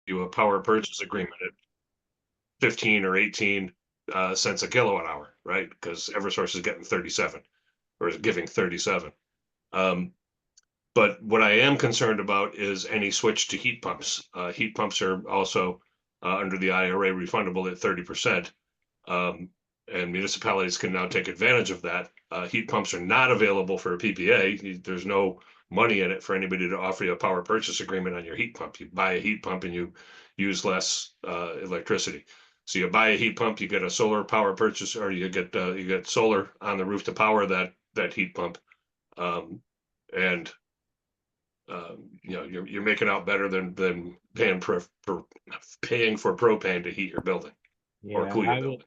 you a power purchase agreement at 15 or 18 cents a kilowatt hour, right? Because Eversource is getting 37 or is giving 37. But what I am concerned about is any switch to heat pumps. Heat pumps are also under the IRA refundable at 30%. And municipalities can now take advantage of that. Heat pumps are not available for a PPA. There's no money in it for anybody to offer you a power purchase agreement on your heat pump. You buy a heat pump and you use less electricity. So you buy a heat pump, you get a solar power purchase, or you get solar on the roof to power that heat pump, and you're making out better than paying for propane to heat your building or Yeah, cool your building.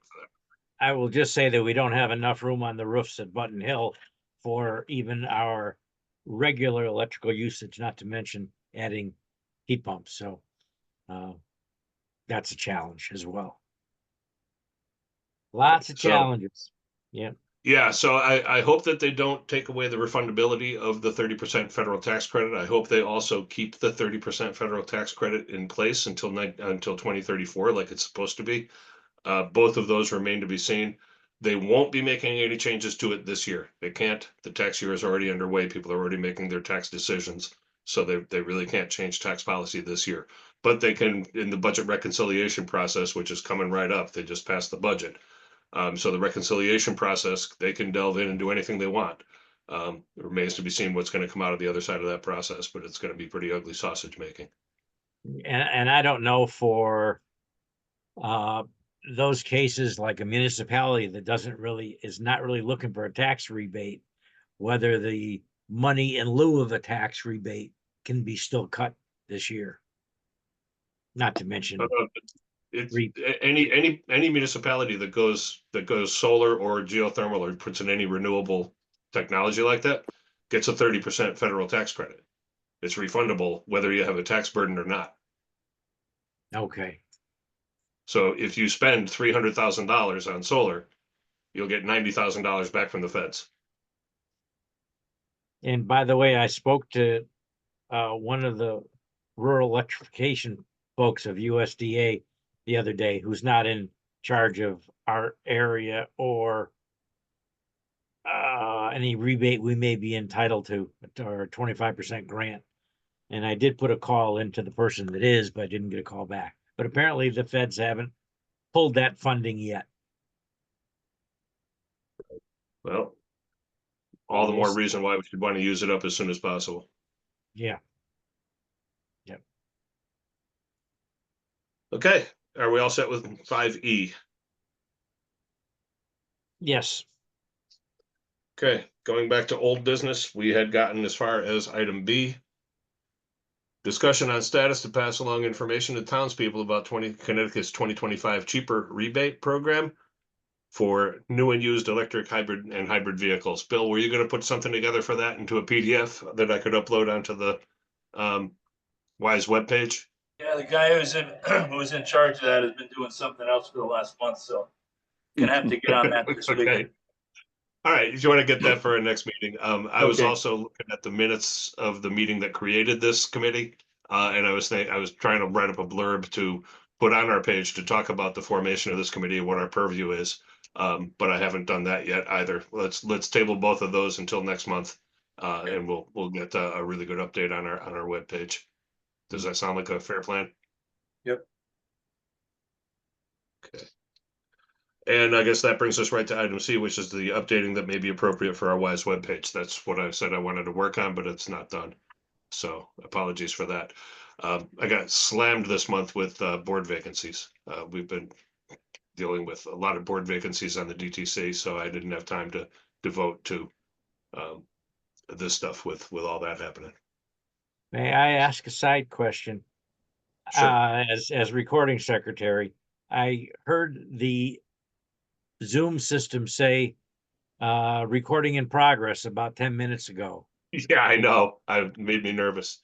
I will just say that we don't have enough room on the roofs at Button Hill for even our regular electrical usage, not to mention adding heat pumps. So that's a challenge as well. Lots of challenges. Yeah. Yeah, so I hope that they don't take away the refundability of the 30% federal tax credit. I hope they also keep the 30% federal tax credit in place until 2034, like it's supposed to be. Both of those remain to be seen. They won't be making any changes to it this year. They can't. The tax year is already underway. People are already making their tax decisions. So they really can't change tax policy this year. But they can in the budget reconciliation process, which is coming right up. They just passed the budget. So the reconciliation process, they can delve in and do anything they want. It remains to be seen what's going to come out of the other side of that process, but it's going to be pretty ugly sausage making. And I don't know for those cases like a municipality that is not really looking for a tax rebate, whether the money in lieu of a tax rebate can be still cut this year. Not to mention it's any municipality that goes solar or geothermal or puts in any renewable technology like that gets a 30% federal tax credit. It's refundable whether you have a tax burden or not. Okay. So if you spend $300,000 on solar, you'll get $90,000 back from the feds. And by the way, I spoke to one of the rural electrification folks of USDA the other day, who's not in charge of our area or any rebate we may be entitled to, or 25% grant. And I did put a call into the person that is, but I didn't get a call back. But apparently the feds haven't pulled that funding yet. Well, all the more reason why we should want to use it up as soon as possible. Yeah. Yep. Okay. Are we all set with 5E? Yes. Okay. Going back to old business, we had gotten as far as item B. Discussion on status to pass along information to townspeople about Connecticut's 2025 cheaper rebate program for new and used electric hybrid vehicles. Bill, were you going to put something together for that into a PDF that I could upload onto the WISE webpage? Yeah, the guy who was in charge of that has been doing something else for the last month, so gonna have to get on that this okay. week. All right, if you want to get that for our next meeting. I was also looking at the minutes of the meeting that created this committee, and I was trying to write up a blurb to put on our page to talk about the formation of this committee and what our purview is. But I haven't done that yet either. Let's table both of those until next month, and we'll get a really good update on our webpage. Does that sound like a fair plan? Yep. Okay. And I guess that brings us right to item C, which is the updating that may be appropriate for our WISE webpage. That's what I said I wanted to work on, but it's not done. So apologies for that. I got slammed this month with board vacancies. We've been dealing with a lot of board vacancies on the DTC, so I didn't have time to devote to this stuff with all that happening. May I ask a side question? Sure. As recording secretary, I heard the Zoom system say recording in progress about 10 minutes ago. Yeah, I know. It made me nervous.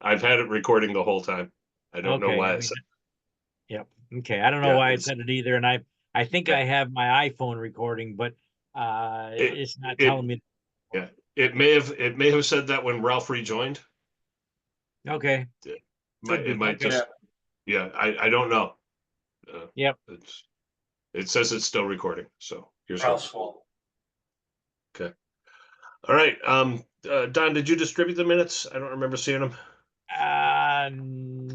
I've had it recording the whole time. I don't know why. Yep. Okay. I don't know why it said it either. And I think I have my iPhone recording, but it's not telling me. Yeah. It may have said that when Ralph rejoined. Okay. It might just Yeah, I don't know. Yep. It says it's still recording, so here's hoping. Ralph's fault. All right, Don, did you distribute the minutes? I don't remember seeing them.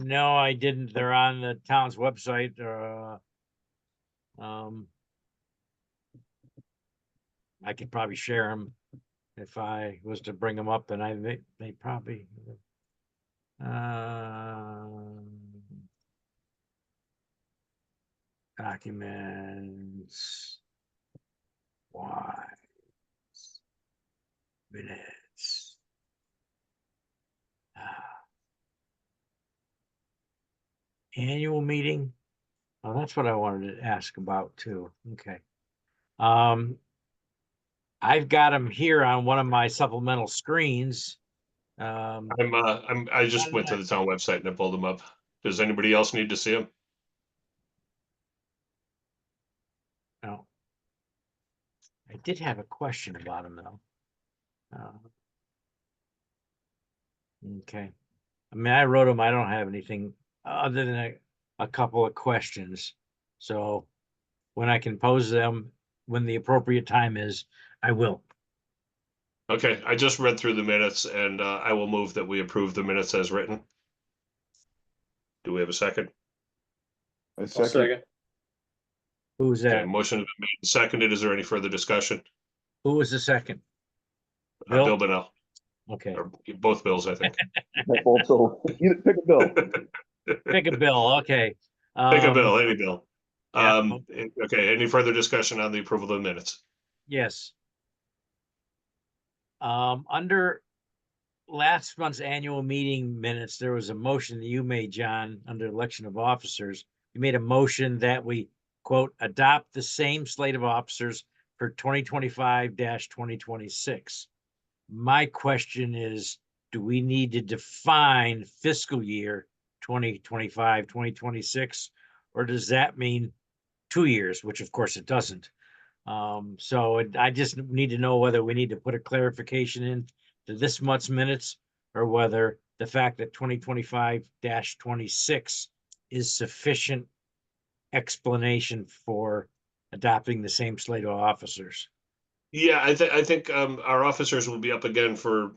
No, I didn't. They're on the town's website, I could probably share them if I was to bring them up, and they probably, documents, why, minutes. Annual meeting. Oh, that's what I wanted to ask about too. Okay. I've got them here on one of my supplemental screens. I just went to the town website and I pulled them up. Does anybody else need to see them? No. I did have a question about them though. Okay. I mean, I wrote them. I don't have anything other than a couple of questions. So when I can pose them, when the appropriate time is, I will. Okay, I just read through the minutes and I will move that we approve the minutes as written. Do we have a second? I I'll second. second. Who's Okay, that? motion has been made and seconded. Is there any further discussion? Who was the second? Bill Bill? Bennell, Okay. or both Bills, I think. Also, you pick a bill. Pick a Bill. Okay. Pick a bill, any bill. yeah, Okay, any further discussion on the approval of the minutes? Yes. Under last month's annual meeting minutes, there was a motion that you made, John, under election of officers. You made a motion that we, quote, adopt the same slate of officers for 2025-2026. My question is, do we need to define fiscal year 2025, 2026? Or does that mean 2 years, which of course it doesn't? I just need to know whether we need to put a clarification in to this month's minutes or whether the fact that 2025-26 is sufficient explanation for adopting the same slate of officers. Yeah, I think our officers will be up again for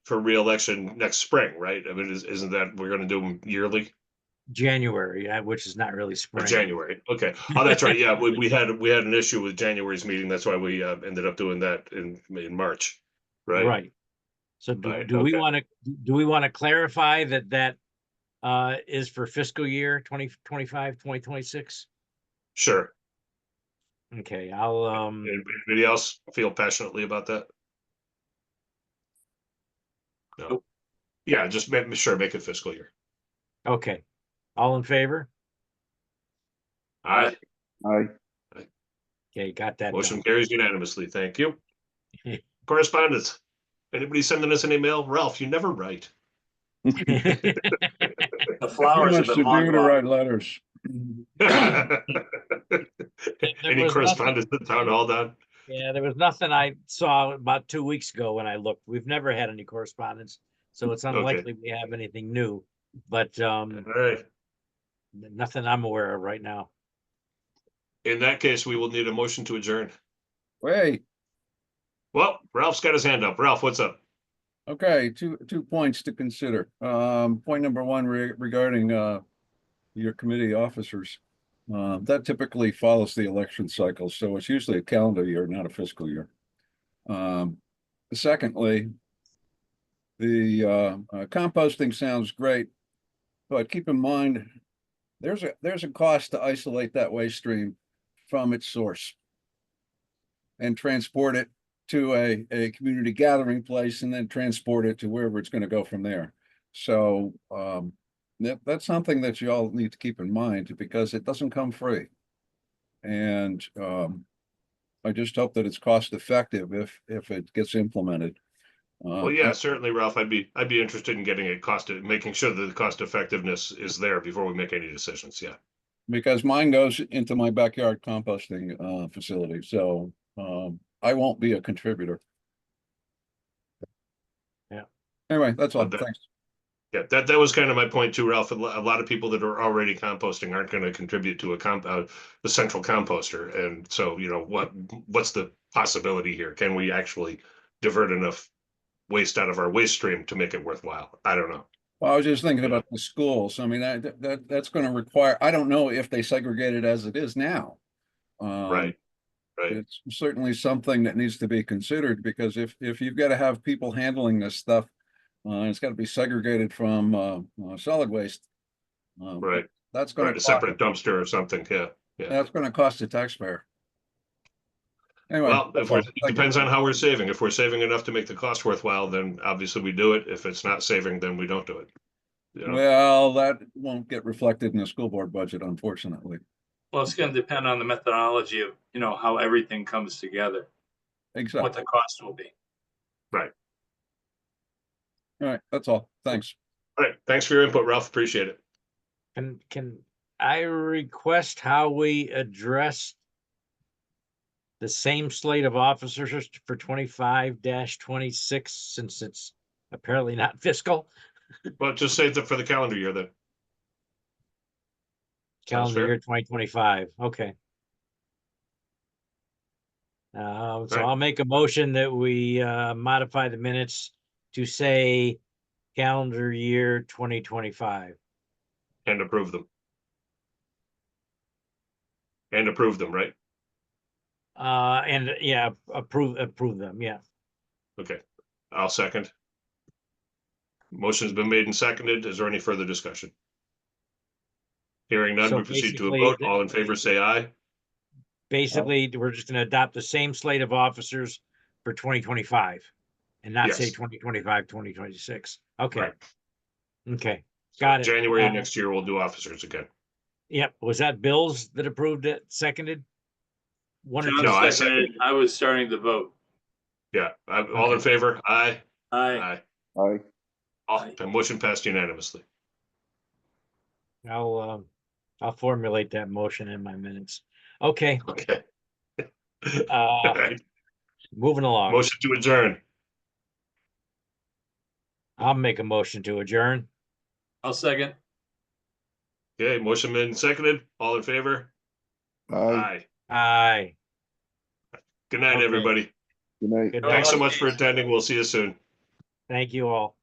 reelection next spring, right? I mean, isn't that we're gonna do them yearly? January, which is not really Or spring. January, okay. Oh, that's right, yeah, we had an issue with January's meeting, that's why we ended up doing that in March, right? Right. So Right, do we okay. want to clarify that is for fiscal year 2025, 2026? Sure. Okay, I'll Anybody else feel passionately about that? No. Nope. Yeah, just make it fiscal year. okay. All in favor? Aye. Aye. Okay, got that Motion done. carries unanimously, thank you. Correspondence. Anybody sending us an email? Ralph, you never write. The Too flowers have much been to do to long. write letters. Any was correspondence at town hall, Don? Yeah, there was nothing I saw about 2 weeks ago when I looked. We've never had any correspondence, so it's unlikely we have anything new. But All right. nothing I'm aware of right now. In that case, we will need a motion to adjourn. Hey, Well, Ralph's got his hand up. Ralph, what's up? okay, two points to consider. Point number one regarding your committee officers. That typically follows the election cycle, so it's usually a calendar year, not a fiscal year. Secondly, the composting sounds great, but keep in mind there's a cost to isolate that waste stream from its source and transport it to a community gathering place and then transport it to wherever it's going to go from there. So that's something that you all need to keep in mind because it doesn't come free. And I just hope that it's cost effective if it gets implemented. Well, yeah, certainly, Ralph. I'd be interested in getting making sure that the cost effectiveness is there before we make any decisions. Yeah. Because mine goes into my backyard composting facility, so I won't be a contributor. Yeah. Anyway, that's all. Well, Thanks. Yeah, that was kind of my point too, Ralph. A lot of people that are already composting aren't going to contribute to the central composter. And so, what's the possibility here? Can we actually divert enough waste out of our waste stream to make it worthwhile? I don't know. Well, I was just thinking Yeah. about the schools. I mean, that's going to require, I don't know if they segregate it as it is now. Right. Right. It's certainly something that needs to be considered, because if you've got to have people handling this stuff, it's got to be segregated from solid waste. Right. That's going Right. to A separate dumpster or something. Yeah. Yeah. that's going to cost the taxpayer. Anyway, Well, that's if we're, all. it Thank you. depends on how we're saving. If we're saving enough to make the cost worthwhile, then obviously we do it. If it's not saving, then we don't do it. Well, that won't get reflected in the school board budget, unfortunately. Well, it's gonna depend on the methodology of, how everything comes together, what Exactly. the cost will be. Right. All right, that's all. Thanks. All right. Thanks for your input, Ralph. Appreciate it. Can I request how we address the same slate of officers for 25-26, since it's apparently not fiscal? But just save it for the calendar year then. Sounds Calendar fair. year 2025, okay. So Right. I'll make a motion that we modify the minutes to say calendar year 2025. And approve them. And approve them, right? And yeah, approve them, yeah. Okay. I'll second. Motion's been made and seconded. Is there any further discussion? Hearing none, So we proceed to a basically, vote. All in favor, say aye. Basically, we're just gonna adopt the same slate of officers for 2025 and not say Yes. 2025, 2026. Okay, Right. okay, got it. January of next year, we'll do officers again. Yep, was that Bills that approved it, seconded? One or John two? No, I seconded, I was starting to vote. Yeah. All in Okay. favor? Aye. Aye. Aye. The motion passed unanimously. I'll formulate that motion in my minutes. Okay, Okay. All right. moving along. Motion to adjourn. I'll make a motion to adjourn. I'll second. Okay, motion made and seconded. All in favor? Aye. Aye. Aye. Good night, Okay. everybody. Good night. Good Oh, night. Thanks so much for attending. We'll see you soon. Thank you all.